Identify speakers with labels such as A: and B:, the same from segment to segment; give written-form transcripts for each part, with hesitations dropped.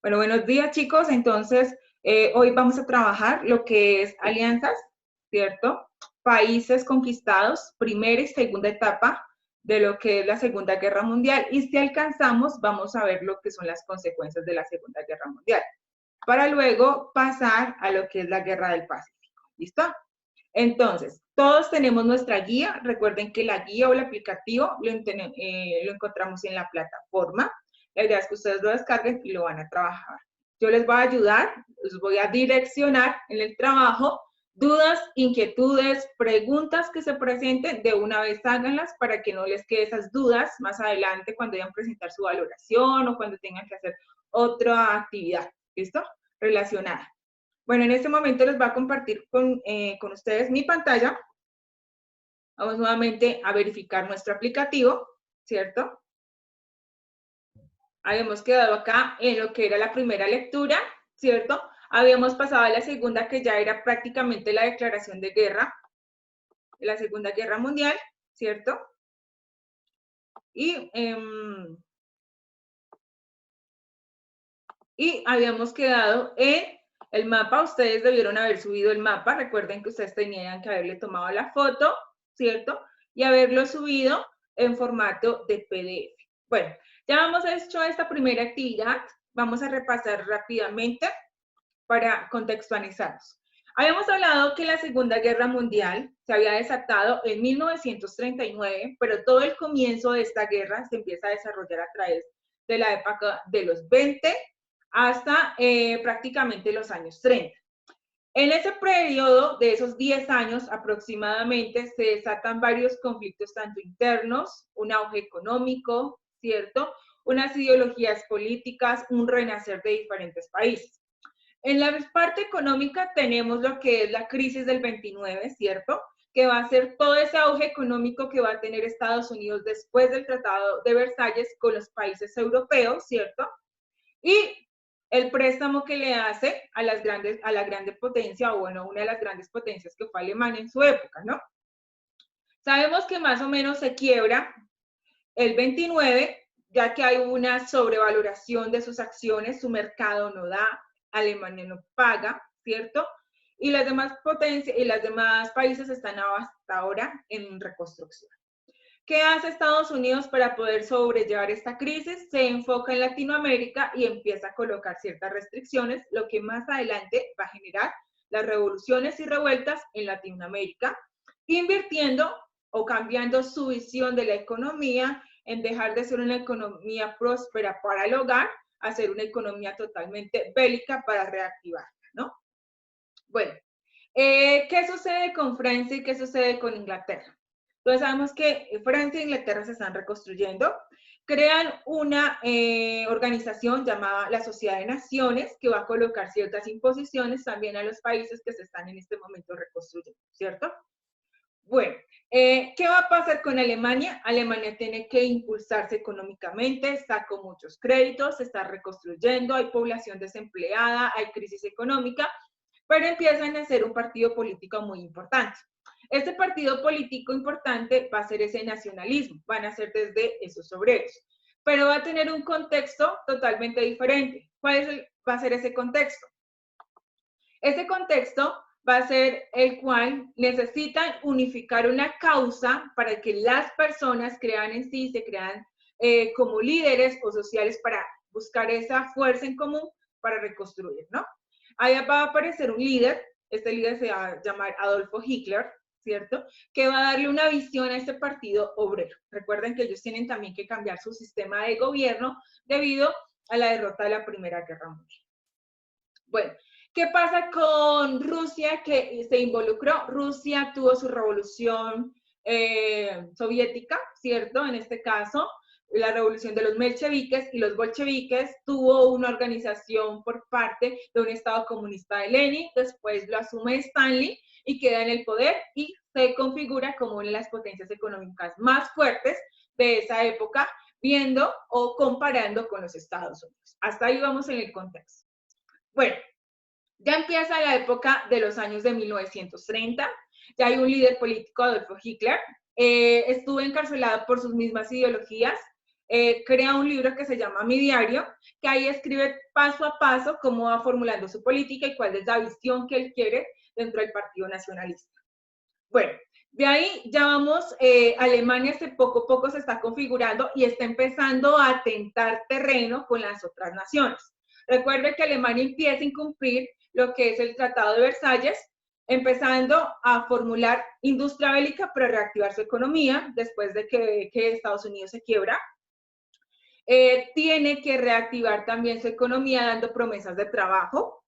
A: Bueno, buenos días chicos. Entonces, hoy vamos a trabajar lo que es alianzas, ¿cierto? Países conquistados, primera y segunda etapa de lo que es la Segunda Guerra Mundial. Y si alcanzamos, vamos a ver lo que son las consecuencias de la Segunda Guerra Mundial, para luego pasar a lo que es la Guerra del Pacífico. ¿Listo? Entonces, todos tenemos nuestra guía. Recuerden que la guía o el aplicativo lo encontramos en la plataforma. La idea es que ustedes lo descarguen y lo van a trabajar. Yo les voy a ayudar, los voy a direccionar en el trabajo. Dudas, inquietudes, preguntas que se presenten, de una vez háganlas para que no les quede esas dudas más adelante cuando vayan a presentar su valoración o cuando tengan que hacer otra actividad. ¿Listo? Relacionada. Bueno, en este momento les voy a compartir con ustedes mi pantalla. Vamos nuevamente a verificar nuestro aplicativo, ¿cierto? Habíamos quedado acá en lo que era la primera lectura, ¿cierto? Habíamos pasado a la segunda, que ya era prácticamente la declaración de guerra, de la Segunda Guerra Mundial, ¿cierto? Y habíamos quedado en el mapa. Ustedes debieron haber subido el mapa. Recuerden que ustedes tenían que haberle tomado la foto, ¿cierto? Y haberlo subido en formato de PDF. Bueno, ya hemos hecho esta primera actividad. Vamos a repasar rápidamente para contextualizarnos. Habíamos hablado que la Segunda Guerra Mundial se había desatado en 1939, pero todo el comienzo de esta guerra se empieza a desarrollar a través de la época de los 20 hasta prácticamente los años 30. En ese periodo de esos 10 años aproximadamente se desatan varios conflictos tanto internos, un auge económico, ¿cierto? Unas ideologías políticas, un renacer de diferentes países. En la parte económica tenemos lo que es la crisis del 29, ¿cierto? Que va a ser todo ese auge económico que va a tener Estados Unidos después del Tratado de Versalles con los países europeos, ¿cierto? Y el préstamo que le hace a la grande potencia, o bueno, una de las grandes potencias que fue Alemania en su época, ¿no? Sabemos que más o menos se quiebra el 29, ya que hay una sobrevaloración de sus acciones, su mercado no da, Alemania no paga, ¿cierto? Y las demás potencias y los demás países están hasta ahora en reconstrucción. ¿Qué hace Estados Unidos para poder sobrellevar esta crisis? Se enfoca en Latinoamérica y empieza a colocar ciertas restricciones, lo que más adelante va a generar las revoluciones y revueltas en Latinoamérica, invirtiendo o cambiando su visión de la economía en dejar de ser una economía próspera para el hogar a ser una economía totalmente bélica para reactivarla, ¿no? Bueno, ¿qué sucede con Francia y qué sucede con Inglaterra? Entonces sabemos que Francia e Inglaterra se están reconstruyendo, crean una organización llamada la Sociedad de Naciones que va a colocar ciertas imposiciones también a los países que se están en este momento reconstruyendo, ¿cierto? Bueno, ¿qué va a pasar con Alemania? Alemania tiene que impulsarse económicamente, está con muchos créditos, se está reconstruyendo, hay población desempleada, hay crisis económica, pero empiezan a ser un partido político muy importante. Este partido político importante va a ser ese nacionalismo, van a ser desde esos obreros, pero va a tener un contexto totalmente diferente. ¿Cuál va a ser ese contexto? Ese contexto va a ser el cual necesitan unificar una causa para que las personas crean en sí, se crean como líderes o sociales para buscar esa fuerza en común para reconstruir, ¿no? Ahí va a aparecer un líder, este líder se va a llamar Adolfo Hitler, ¿cierto? Que va a darle una visión a este partido obrero. Recuerden que ellos tienen también que cambiar su sistema de gobierno debido a la derrota de la Primera Guerra Mundial. Bueno, ¿qué pasa con Rusia que se involucró? Rusia tuvo su revolución soviética, ¿cierto? En este caso, la revolución de los mencheviques y los bolcheviques tuvo una organización por parte de un Estado comunista de Lenin, después lo asume Stalin y queda en el poder y se configura como una de las potencias económicas más fuertes de esa época, viendo o comparando con los Estados Unidos. Hasta ahí vamos en el contexto. Bueno, ya empieza la época de los años de 1930, ya hay un líder político, Adolfo Hitler, estuvo encarcelado por sus mismas ideologías, crea un libro que se llama Mi Diario, que ahí escribe paso a paso cómo va formulando su política y cuál es la visión que él quiere dentro del Partido Nacionalista. Bueno, de ahí ya vamos, Alemania poco a poco se está configurando y está empezando a tentar terreno con las otras naciones. Recuerde que Alemania empieza a incumplir lo que es el Tratado de Versalles, empezando a formular industria bélica para reactivar su economía después de que Estados Unidos se quiebra. Tiene que reactivar también su economía dando promesas de trabajo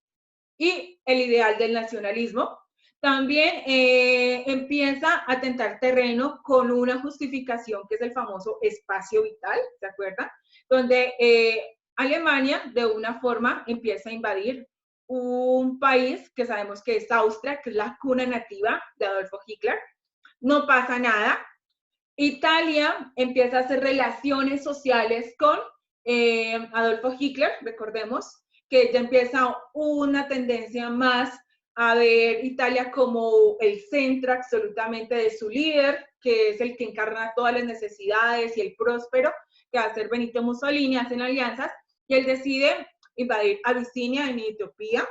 A: y el ideal del nacionalismo. También empieza a tentar terreno con una justificación que es el famoso espacio vital, ¿se acuerdan? Donde Alemania de una forma empieza a invadir un país que sabemos que es Austria, que es la cuna nativa de Adolfo Hitler. No pasa nada. Italia empieza a hacer relaciones sociales con Adolfo Hitler, recordemos que ya empieza una tendencia más a ver Italia como el centro absolutamente de su líder, que es el que encarna todas las necesidades y el próspero, que va a ser Benito Mussolini, hacen alianzas, y él decide invadir Abisinia en Etiopía.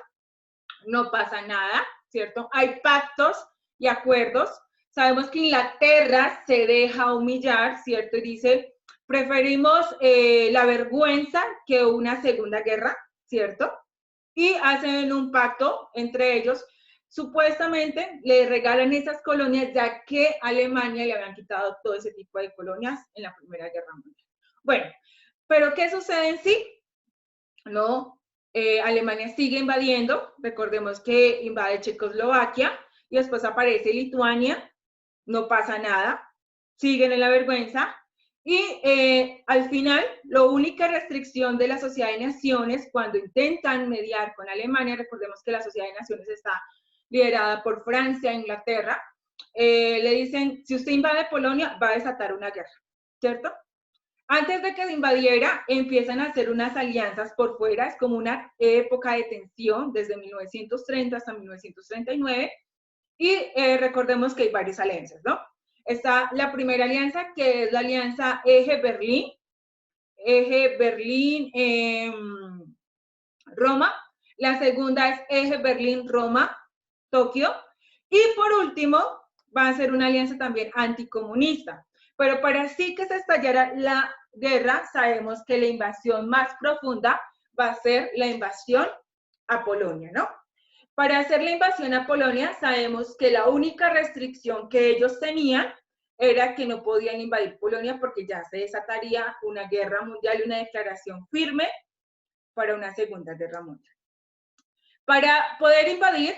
A: No pasa nada, ¿cierto? Hay pactos y acuerdos. Sabemos que Inglaterra se deja humillar, ¿cierto? Y dice, preferimos la vergüenza que una segunda guerra, ¿cierto? Y hacen un pacto entre ellos. Supuestamente le regalan esas colonias, ya que Alemania le habían quitado todo ese tipo de colonias en la Primera Guerra Mundial. Bueno, pero ¿qué sucede en sí? No, Alemania sigue invadiendo, recordemos que invade Checoslovaquia y después aparece Lituania, no pasa nada, siguen en la vergüenza y al final la única restricción de la Sociedad de Naciones cuando intentan mediar con Alemania, recordemos que la Sociedad de Naciones está liderada por Francia e Inglaterra, le dicen, si usted invade Polonia va a desatar una guerra, ¿cierto? Antes de que se invadiera, empiezan a hacer unas alianzas por fuera, es como una época de tensión desde 1930 hasta 1939, y recordemos que hay varias alianzas, ¿no? Está la primera alianza, que es la alianza Eje-Berlín, Roma, la segunda es Eje-Berlín-Roma-Tokio, y por último va a ser una alianza también anticomunista. Pero para así que se estallara la guerra, sabemos que la invasión más profunda va a ser la invasión a Polonia, ¿no? Para hacer la invasión a Polonia, sabemos que la única restricción que ellos tenían era que no podían invadir Polonia porque ya se desataría una guerra mundial y una declaración firme para una segunda guerra mundial. Para poder invadir,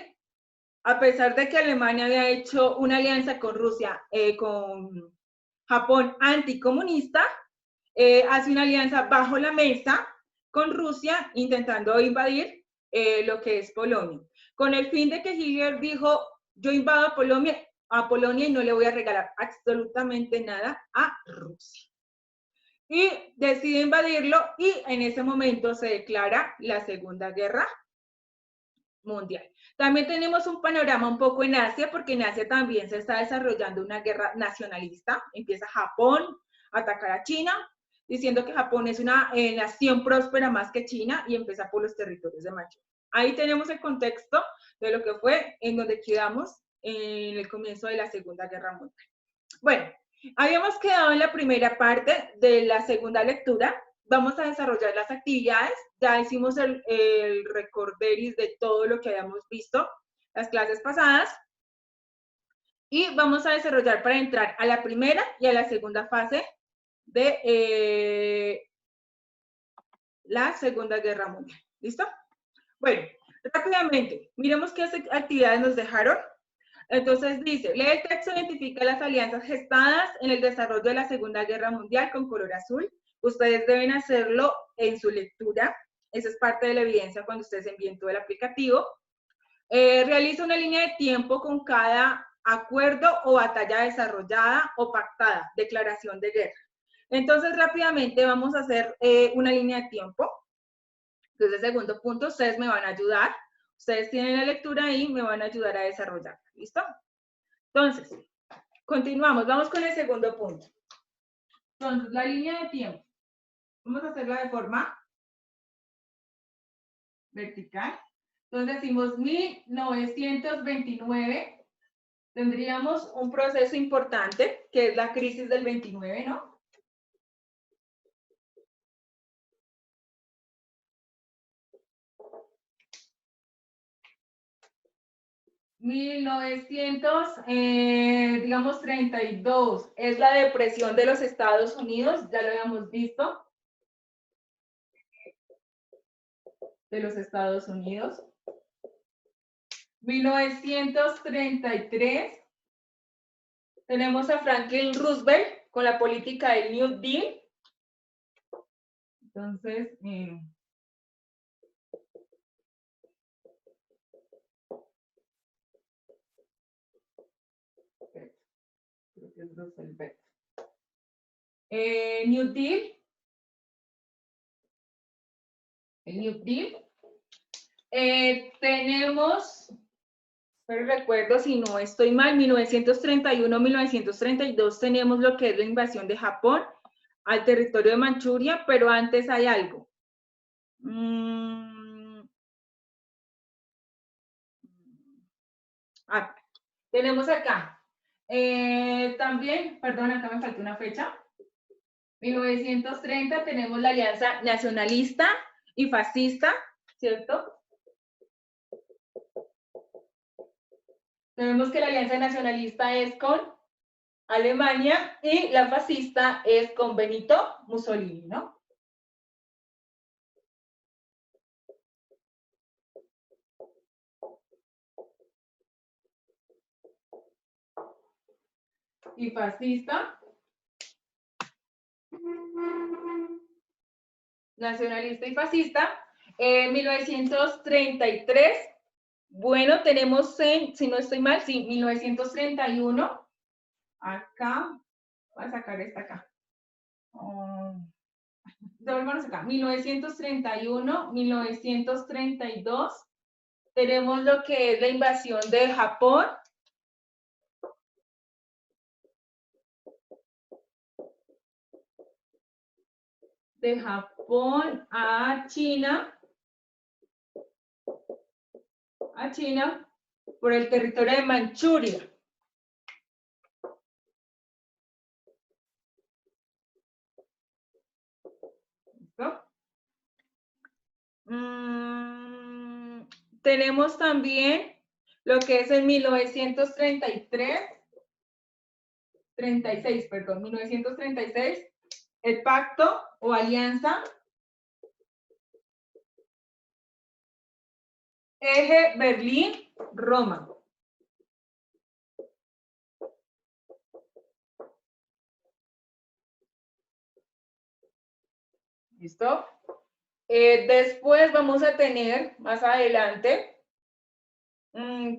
A: a pesar de que Alemania había hecho una alianza con Rusia, con Japón anticomunista, hace una alianza bajo la mesa con Rusia intentando invadir lo que es Polonia, con el fin de que Hitler dijo, yo invado a Polonia y no le voy a regalar absolutamente nada a Rusia. Y decide invadirlo y en ese momento se declara la Segunda Guerra Mundial. También tenemos un panorama un poco en Asia, porque en Asia también se está desarrollando una guerra nacionalista. Empieza Japón a atacar a China, diciendo que Japón es una nación próspera más que China y empieza por los territorios de Manchuria. Ahí tenemos el contexto de lo que fue en donde quedamos en el comienzo de la Segunda Guerra Mundial. Bueno, habíamos quedado en la primera parte de la segunda lectura. Vamos a desarrollar las actividades. Ya hicimos el recorderis de todo lo que habíamos visto las clases pasadas. Y vamos a desarrollar para entrar a la primera y a la segunda fase de la Segunda Guerra Mundial. ¿Listo? Bueno, rápidamente, miremos qué actividades nos dejaron. Entonces dice, lee el texto, identifica las alianzas gestadas en el desarrollo de la Segunda Guerra Mundial con color azul. Ustedes deben hacerlo en su lectura. Esa es parte de la evidencia cuando ustedes envíen todo el aplicativo. Realiza una línea de tiempo con cada acuerdo o batalla desarrollada o pactada, declaración de guerra. Entonces, rápidamente vamos a hacer una línea de tiempo. Entonces, segundo punto, ustedes me van a ayudar. Ustedes tienen la lectura ahí, me van a ayudar a desarrollar. ¿Listo? Entonces, continuamos. Vamos con el segundo punto. Entonces, la línea de tiempo. Vamos a hacerla de forma vertical. Entonces decimos 1929. Tendríamos un proceso importante, que es la crisis del 29, ¿no? 1932 es la depresión de los Estados Unidos, ya lo habíamos visto, de los Estados Unidos. 1933 tenemos a Franklin Roosevelt con la política del New Deal. Entonces, creo que es Roosevelt. New Deal. El New Deal. Tenemos, pero recuerdo si no estoy mal, 1931-1932 tenemos lo que es la invasión de Japón al territorio de Manchuria, pero antes hay algo. Tenemos acá. También, perdón, acá me faltó una fecha. 1930 tenemos la alianza nacionalista y fascista, ¿cierto? Tenemos que la alianza nacionalista es con Alemania y la fascista es con Benito Mussolini, ¿no? Y fascista, nacionalista y fascista. 1933, bueno, tenemos, si no estoy mal, sí, 1931, acá, voy a sacar esta acá. Devolvamos acá, 1931, 1932, tenemos lo que es la invasión de Japón. De Japón a China, por el territorio de Manchuria. ¿Listo? Tenemos también lo que es en 1936, el pacto o alianza Eje Berlín-Roma. ¿Listo? Después vamos a tener, más adelante,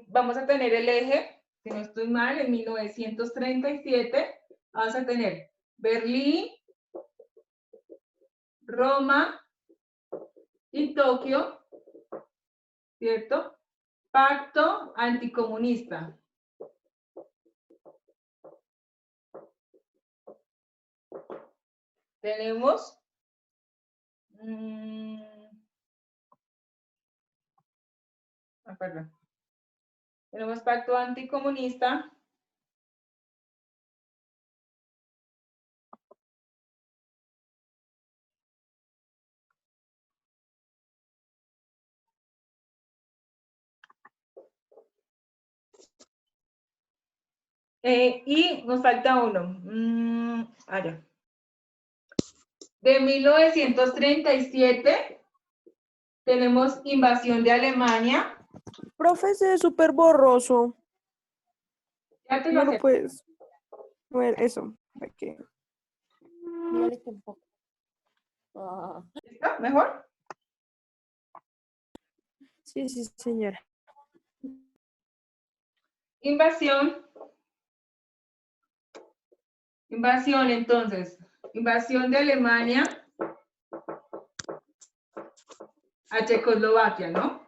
A: vamos a tener el eje, si no estoy mal, en 1937, vamos a tener Berlín, Roma y Tokio, ¿cierto? Pacto anticomunista. Tenemos perdón. Tenemos pacto anticomunista. Y nos falta uno. Ya. De 1937 tenemos invasión de Alemania.
B: Profe, se ve súper borroso.
A: Ya te lo
B: No
A: sé.
B: lo puedes. A ver, eso. Aquí.
A: ¿Listo? ¿Mejor?
B: Sí, señora.
A: Invasión, entonces. Invasión de Alemania a Checoslovaquia, ¿no?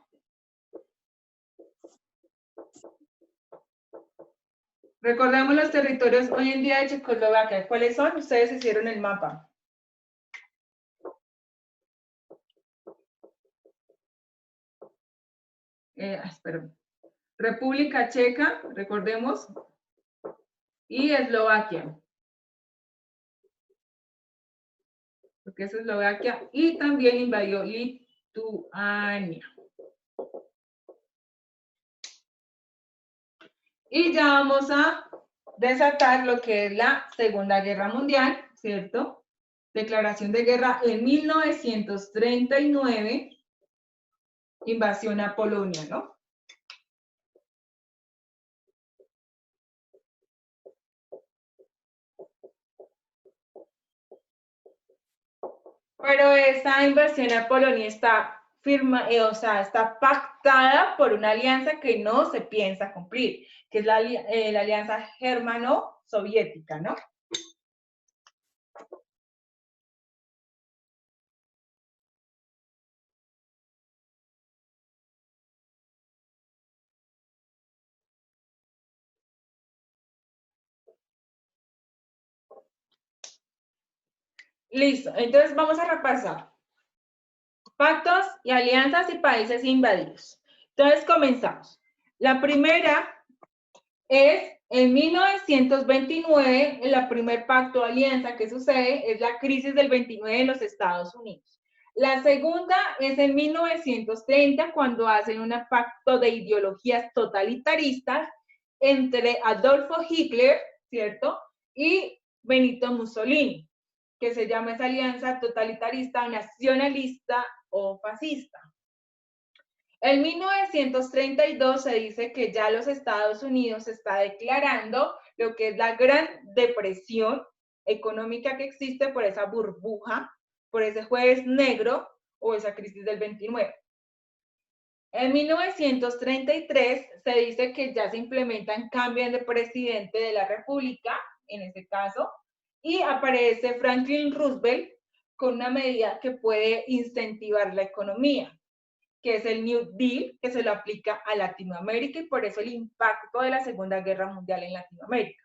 A: Recordemos los territorios hoy en día de Checoslovaquia. ¿Cuáles son? Ustedes hicieron el mapa. perdón, República Checa, recordemos, y Eslovaquia. Porque es Eslovaquia, y también invadió Lituania. Y ya vamos a desatar lo que es la Segunda Guerra Mundial, ¿cierto? Declaración de guerra en 1939, invasión a Polonia, ¿no? Pero esa invasión a Polonia está está pactada por una alianza que no se piensa cumplir, que es la alianza germano-soviética, ¿no? Listo, entonces vamos a repasar. Pactos y alianzas y países invadidos. Entonces comenzamos. La primera es en 1929, el primer pacto o alianza que sucede es la crisis del 29 en los Estados Unidos. La segunda es en 1930, cuando hacen un pacto de ideologías totalitaristas entre Adolfo Hitler, ¿cierto? Y Benito Mussolini, que se llama esa alianza totalitarista, nacionalista o fascista. En 1932 se dice que ya los Estados Unidos está declarando lo que es la gran depresión económica que existe por esa burbuja, por ese jueves negro o esa crisis del 29. En 1933 se dice que ya se implementan cambios de presidente de la República, en este caso, y aparece Franklin Roosevelt con una medida que puede incentivar la economía, que es el New Deal, que se lo aplica a Latinoamérica, y por eso el impacto de la Segunda Guerra Mundial en Latinoamérica.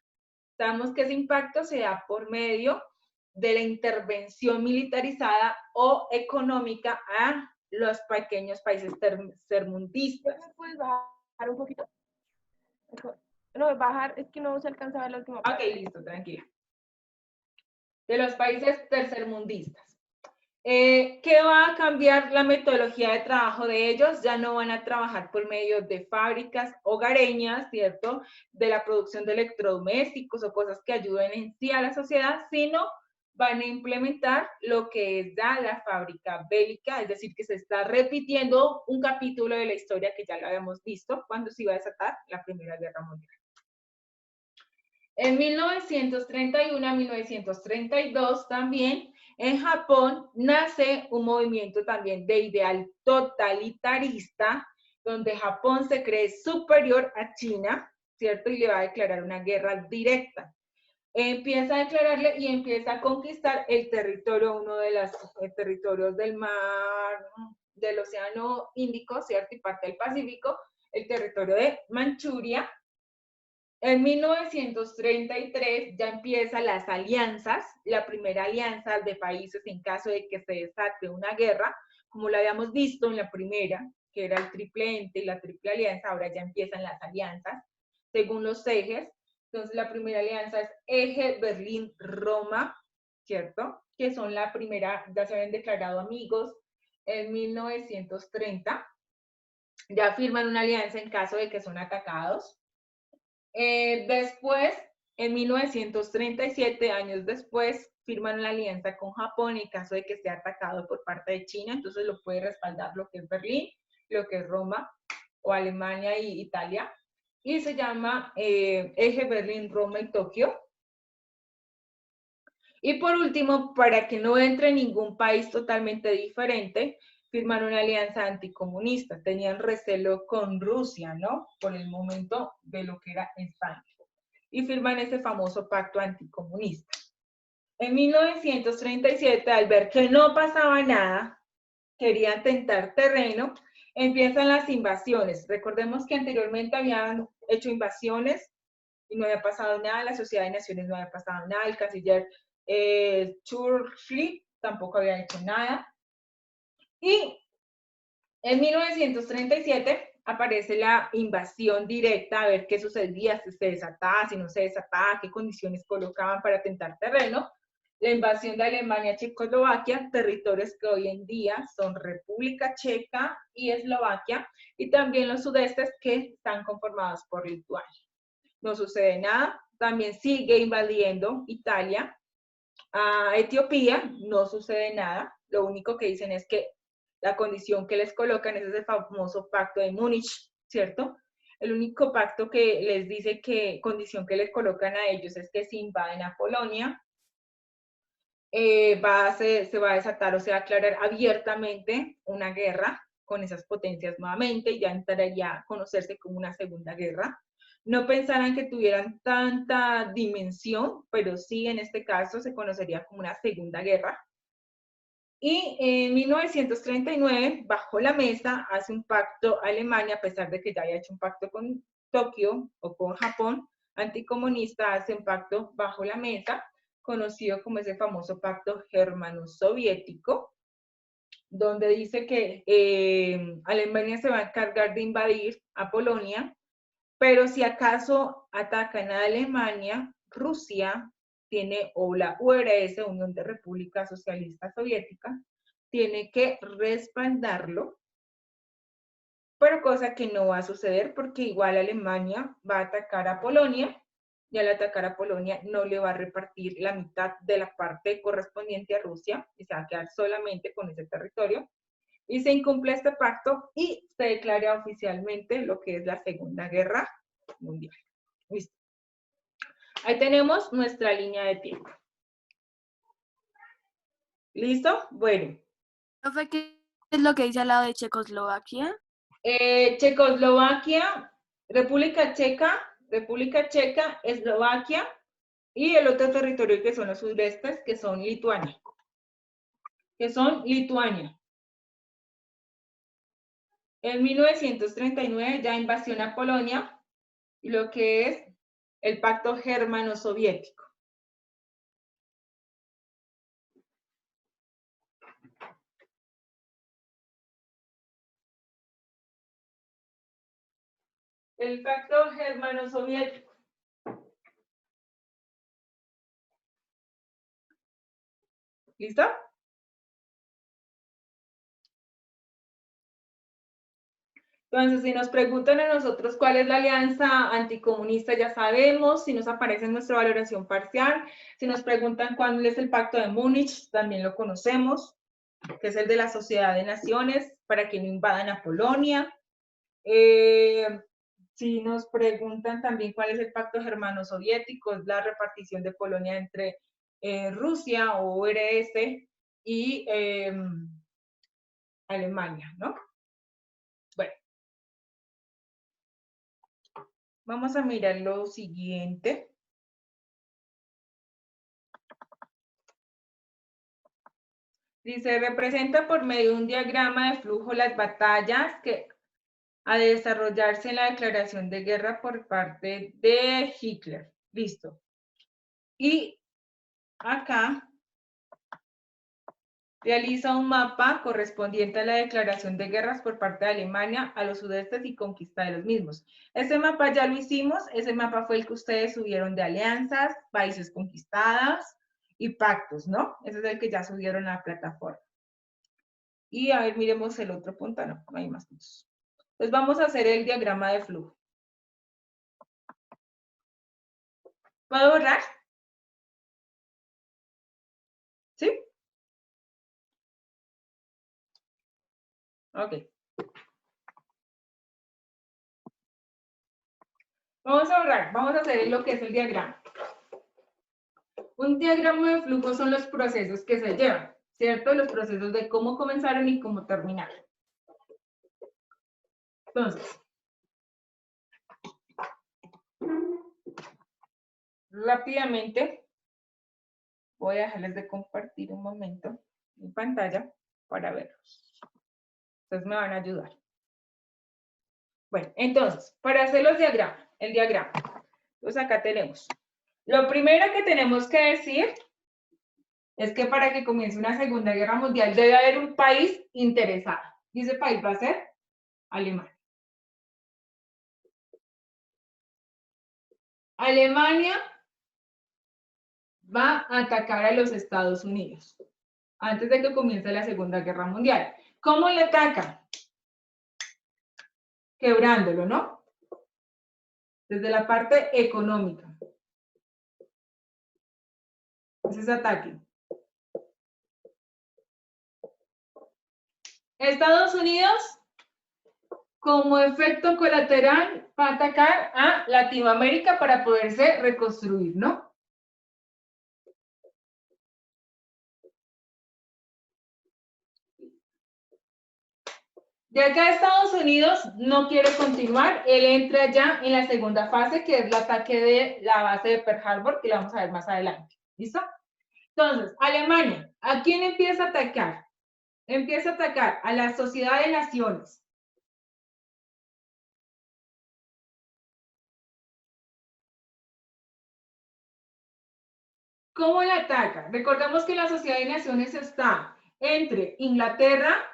A: Sabemos que ese impacto se da por medio de la intervención militarizada o económica a los pequeños países tercermundistas.
B: ¿Puedes bajar un poquito? No, bajar, es que no se alcanza a ver la última parte.
A: Ok, listo, tranquila. De los países tercermundistas. ¿Qué va a cambiar la metodología de trabajo de ellos? Ya no van a trabajar por medio de fábricas hogareñas, ¿cierto? De la producción de electrodomésticos o cosas que ayuden en sí a la sociedad, sino van a implementar lo que es ya la fábrica bélica, es decir, que se está repitiendo un capítulo de la historia que ya lo habíamos visto cuando se iba a desatar la Primera Guerra Mundial. En 1931 a 1932 también en Japón nace un movimiento también de ideal totalitarista, donde Japón se cree superior a China, ¿cierto? Y le va a declarar una guerra directa. Empieza a declararle y empieza a conquistar el territorio, uno de los territorios del mar, del Océano Índico, ¿cierto? Y parte del Pacífico, el territorio de Manchuria. En 1933 ya empiezan las alianzas, la primera alianza de países en caso de que se desate una guerra, como lo habíamos visto en la primera, que era el triple ente y la triple alianza, ahora ya empiezan las alianzas, según los ejes. Entonces la primera alianza es eje Berlín-Roma, ¿cierto? Que son la primera, ya se habían declarado amigos en 1930, ya firman una alianza en caso de que son atacados. Después, en 1937, años después, firman una alianza con Japón en caso de que sea atacado por parte de China, entonces lo puede respaldar lo que es Berlín, lo que es Roma o Alemania y Italia, y se llama eje Berlín, Roma y Tokio. Y por último, para que no entre ningún país totalmente diferente, firman una alianza anticomunista. Tenían recelo con Rusia, ¿no? Por el momento de lo que era España. Y firman ese famoso pacto anticomunista. En 1937, al ver que no pasaba nada, querían tentar terreno, empiezan las invasiones. Recordemos que anteriormente habían hecho invasiones y no había pasado nada, la Sociedad de Naciones no había pasado nada, el canciller Churchill tampoco había hecho nada. Y en 1937 aparece la invasión directa, a ver qué sucedía, si se desataba, si no se desataba, qué condiciones colocaban para tentar terreno. La invasión de Alemania a Checoslovaquia, territorios que hoy en día son República Checa y Eslovaquia, y también los sudestes que están conformados por Lituania. No sucede nada. También sigue invadiendo Italia a Etiopía, no sucede nada. Lo único que dicen es que la condición que les colocan es ese famoso pacto de Múnich, ¿cierto? El único pacto que les dice que condición que les colocan a ellos es que si invaden a Polonia, se va a desatar o se va a aclarar abiertamente una guerra con esas potencias nuevamente y ya entraría a conocerse como una segunda guerra. No pensaran que tuvieran tanta dimensión, pero sí en este caso se conocería como una segunda guerra. Y en 1939, bajo la mesa, hace un pacto Alemania, a pesar de que ya había hecho un pacto con Tokio o con Japón, anticomunista, hace un pacto bajo la mesa, conocido como ese famoso pacto germano-soviético, donde dice que Alemania se va a encargar de invadir a Polonia, pero si acaso atacan a Alemania, Rusia tiene, o la URS, Unión de Repúblicas Socialistas Soviéticas, tiene que respaldarlo, pero cosa que no va a suceder porque igual Alemania va a atacar a Polonia y al atacar a Polonia no le va a repartir la mitad de la parte correspondiente a Rusia y se va a quedar solamente con ese territorio. Y se incumple este pacto y se declara oficialmente lo que es la Segunda Guerra Mundial. Listo. Ahí tenemos nuestra línea de tiempo. ¿Listo? Bueno.
B: Profe, ¿qué es lo que dice al lado de Checoslovaquia?
A: Checoslovaquia, República Checa, Eslovaquia y el otro territorio que son los sudestes, que son Lituania. En 1939 ya invasión a Polonia y lo que es el pacto germano-soviético. El pacto germano-soviético. ¿Listo? Entonces, si nos preguntan a nosotros cuál es la alianza anticomunista, ya sabemos. Si nos aparece en nuestra valoración parcial, si nos preguntan cuál es el pacto de Múnich, también lo conocemos, que es el de la Sociedad de Naciones, para que no invadan a Polonia. Si nos preguntan también cuál es el pacto germano-soviético, es la repartición de Polonia entre Rusia o URSS y Alemania, ¿no? Bueno, vamos a mirar lo siguiente. Dice, representa por medio de un diagrama de flujo las batallas que a desarrollarse en la declaración de guerra por parte de Hitler. Listo. Y acá realiza un mapa correspondiente a la declaración de guerras por parte de Alemania a los sudestes y conquista de los mismos. Ese mapa ya lo hicimos, ese mapa fue el que ustedes subieron de alianzas, países conquistados y pactos, ¿no? Ese es el que ya subieron a la plataforma. Y a ver, miremos el otro punto, no hay más puntos. Pues vamos a hacer el diagrama de flujo. ¿Puedo borrar? ¿Sí? Ok. Vamos a borrar, vamos a hacer lo que es el diagrama. Un diagrama de flujo son los procesos que se llevan, ¿cierto? Los procesos de cómo comenzaron y cómo terminaron. Entonces, rápidamente, voy a dejarles de compartir un momento mi pantalla para verlos. Entonces me van a ayudar. Bueno, entonces, para hacer el diagrama. Entonces acá tenemos. Lo primero que tenemos que decir es que para que comience una Segunda Guerra Mundial debe haber un país interesado. Y ese país va a ser Alemania. Alemania va a atacar a los Estados Unidos antes de que comience la Segunda Guerra Mundial. ¿Cómo le ataca? Quebrándolo, ¿no? Desde la parte económica. Ese es ataque. Estados Unidos, como efecto colateral, va a atacar a Latinoamérica para poderse reconstruir, ¿no? De acá Estados Unidos no quiere continuar, él entra ya en la segunda fase, que es el ataque de la base de Pearl Harbor, que la vamos a ver más adelante. ¿Listo? Entonces, Alemania, ¿a quién empieza a atacar? Empieza a atacar a la Sociedad de Naciones. ¿Cómo la ataca? Recordemos que la Sociedad de Naciones está entre Inglaterra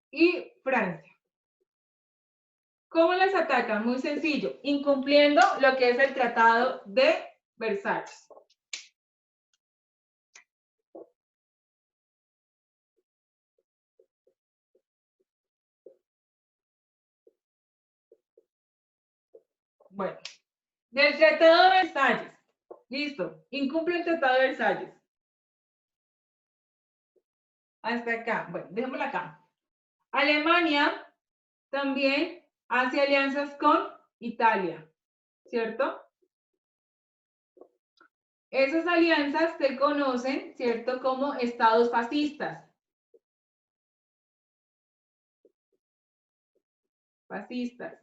A: y Francia. ¿Cómo las atacan? Muy sencillo, incumpliendo lo que es el Tratado de Versalles. Bueno, del Tratado de Versalles. Listo, incumple el Tratado de Versalles. Hasta acá. Bueno, dejémoslo acá. Alemania también hace alianzas con Italia, ¿cierto? Esas alianzas se conocen, ¿cierto?, como estados fascistas. Fascistas.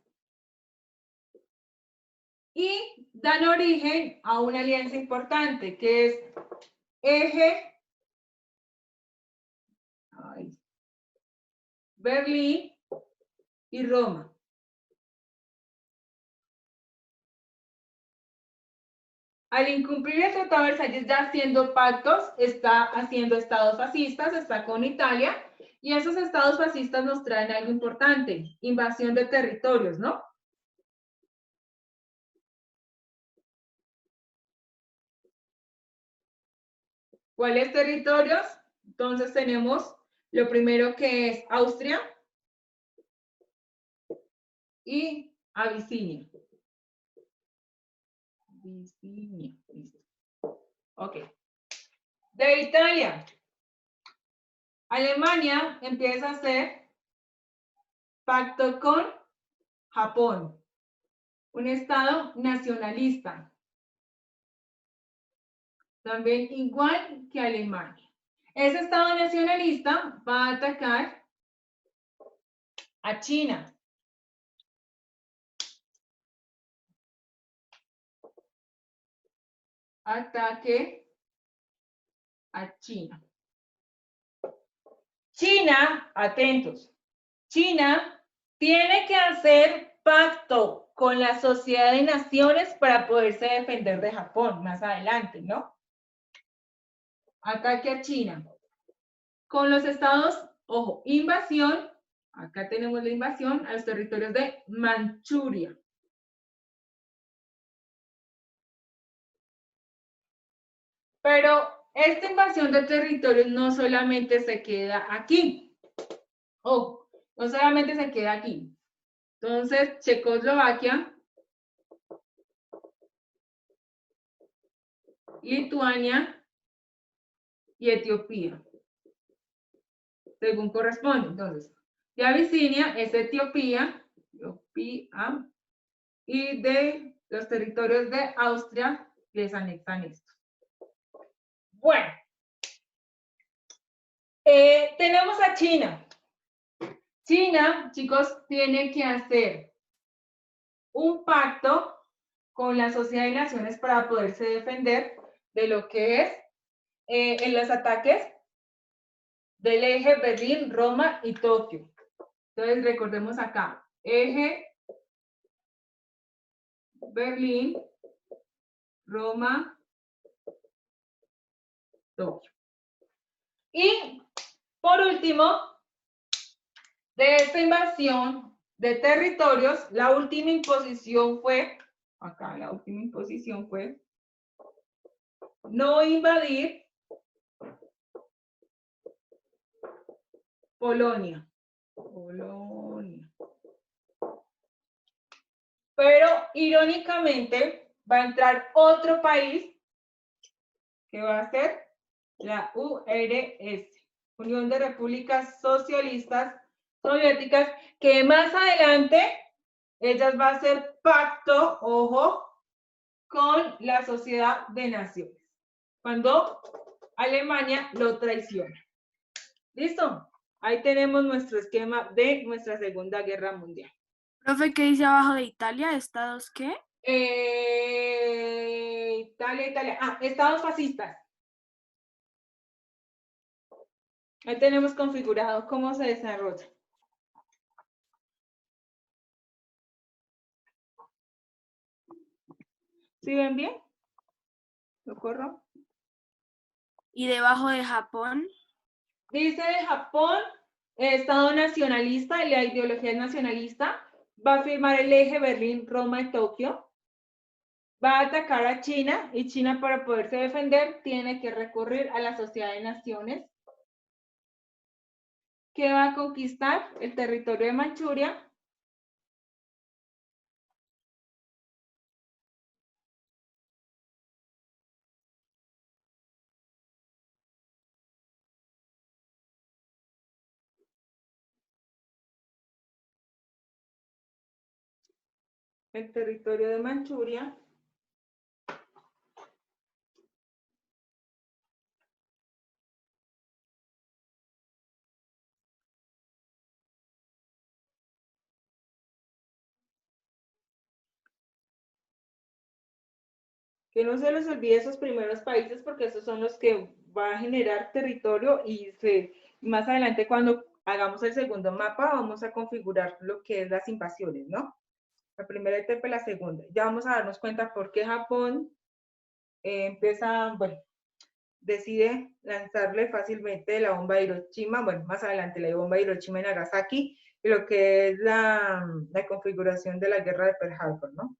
A: Y dan origen a una alianza importante, que es Eje, Berlín y Roma. Al incumplir el Tratado de Versalles, ya haciendo pactos, está haciendo estados fascistas, está con Italia, y esos estados fascistas nos traen algo importante, invasión de territorios, ¿no? ¿Cuáles territorios? Entonces tenemos lo primero que es Austria y Abisinia. Abisinia, listo. Ok. De Italia, Alemania empieza a hacer pacto con Japón, un estado nacionalista. También igual que Alemania. Ese estado nacionalista va a atacar a China. Ataque a China. China, atentos, China tiene que hacer pacto con la Sociedad de Naciones para poderse defender de Japón más adelante, ¿no? Ataque a China. Con los estados, ojo, invasión, acá tenemos la invasión a los territorios de Manchuria. Pero esta invasión de territorios no solamente se queda aquí. Oh, no solamente se queda aquí. Entonces, Checoslovaquia, Lituania y Etiopía, según corresponde. Entonces, de Abisinia es Etiopía, y de los territorios de Austria les anexan esto. Bueno, tenemos a China. China, chicos, tiene que hacer un pacto con la Sociedad de Naciones para poderse defender de lo que es en los ataques del eje Berlín, Roma y Tokio. Entonces, recordemos acá, eje Berlín, Roma, Tokio. Y por último, de esta invasión de territorios, la última imposición fue, acá la última imposición fue, no invadir Polonia. Pero irónicamente va a entrar otro país que va a ser la URS, Unión de Repúblicas Socialistas Soviéticas, que más adelante ellas va a hacer pacto, ojo, con la Sociedad de Naciones, cuando Alemania lo traiciona. ¿Listo? Ahí tenemos nuestro esquema de nuestra Segunda Guerra Mundial.
C: Profe, ¿qué dice abajo de Italia? ¿Estados qué?
A: Italia. Ah, estados fascistas. Ahí tenemos configurado cómo se desarrolla. ¿Sí ven bien? ¿Lo corro?
C: ¿Y debajo de Japón?
A: Dice de Japón, Estado nacionalista, la ideología es nacionalista, va a firmar el eje Berlín, Roma y Tokio, va a atacar a China y China para poderse defender tiene que recurrir a la Sociedad de Naciones. ¿Qué va a conquistar? El territorio de Manchuria. El territorio de Manchuria. Que no se les olvide esos primeros países porque esos son los que va a generar territorio y más adelante cuando hagamos el segundo mapa vamos a configurar lo que es las invasiones, ¿no? La primera etapa y la segunda. Ya vamos a darnos cuenta por qué Japón decide lanzarle fácilmente la bomba de Hiroshima, bueno, más adelante la bomba de Hiroshima y Nagasaki, y lo que es la configuración de la guerra de Pearl Harbor, ¿no?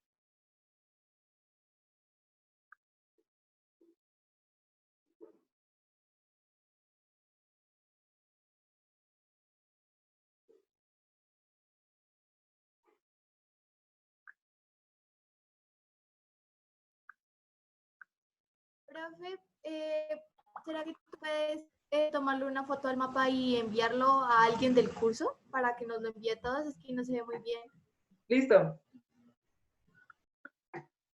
D: Profe, ¿será que tú puedes tomarle una foto al mapa y enviarlo a alguien del curso para que nos lo envíe a todos? Es que no se ve muy bien.
A: Listo.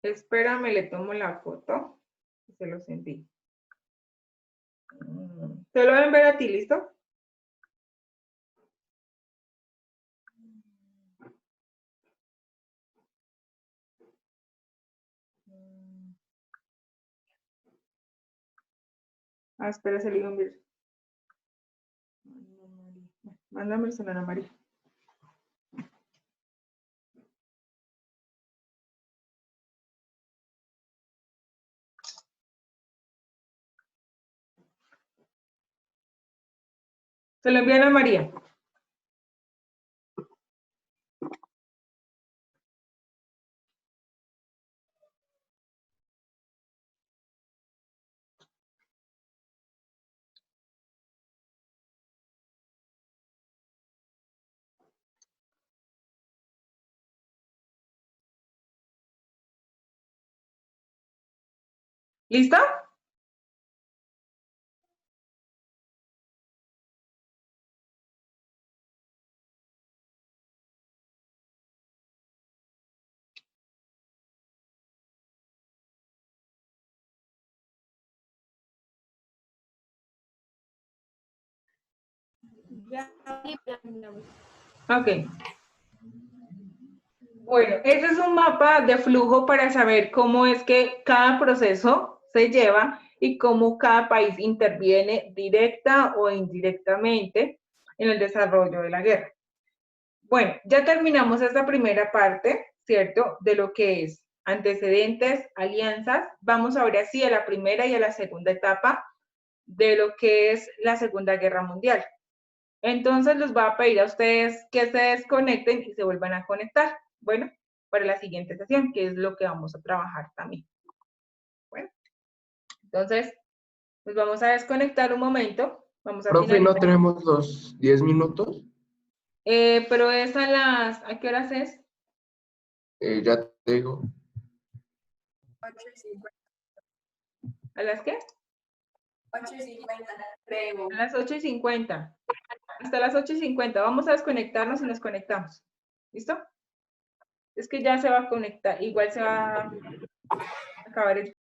A: Espérame, le tomo la foto y se los envío. ¿Se lo deben ver a ti, listo? Ah, espera, se lo iba a enviar. Mándame el Ana María. Se lo envían a María. ¿Listo? Ok. Bueno, ese es un mapa de flujo para saber cómo es que cada proceso se lleva y cómo cada país interviene directa o indirectamente en el desarrollo de la guerra. Bueno, ya terminamos esta primera parte, ¿cierto? De lo que es antecedentes, alianzas. Vamos ahora sí a la primera y a la segunda etapa de lo que es la Segunda Guerra Mundial. Entonces les voy a pedir a ustedes que se desconecten y se vuelvan a conectar. Bueno, para la siguiente sesión, que es lo que vamos a trabajar también. Bueno, entonces nos vamos a desconectar un momento. Vamos a
E: Profe, ¿no
A: finalizar.
E: tenemos los 10 minutos?
A: Pero es ¿a qué horas es?
E: Ya te digo.
A: ¿A las qué?
F: 8:50, creo.
A: A las 8:50. Hasta las 8:50. Vamos a desconectarnos y nos conectamos. ¿Listo? Es que ya se va a conectar. Igual se va a acabar el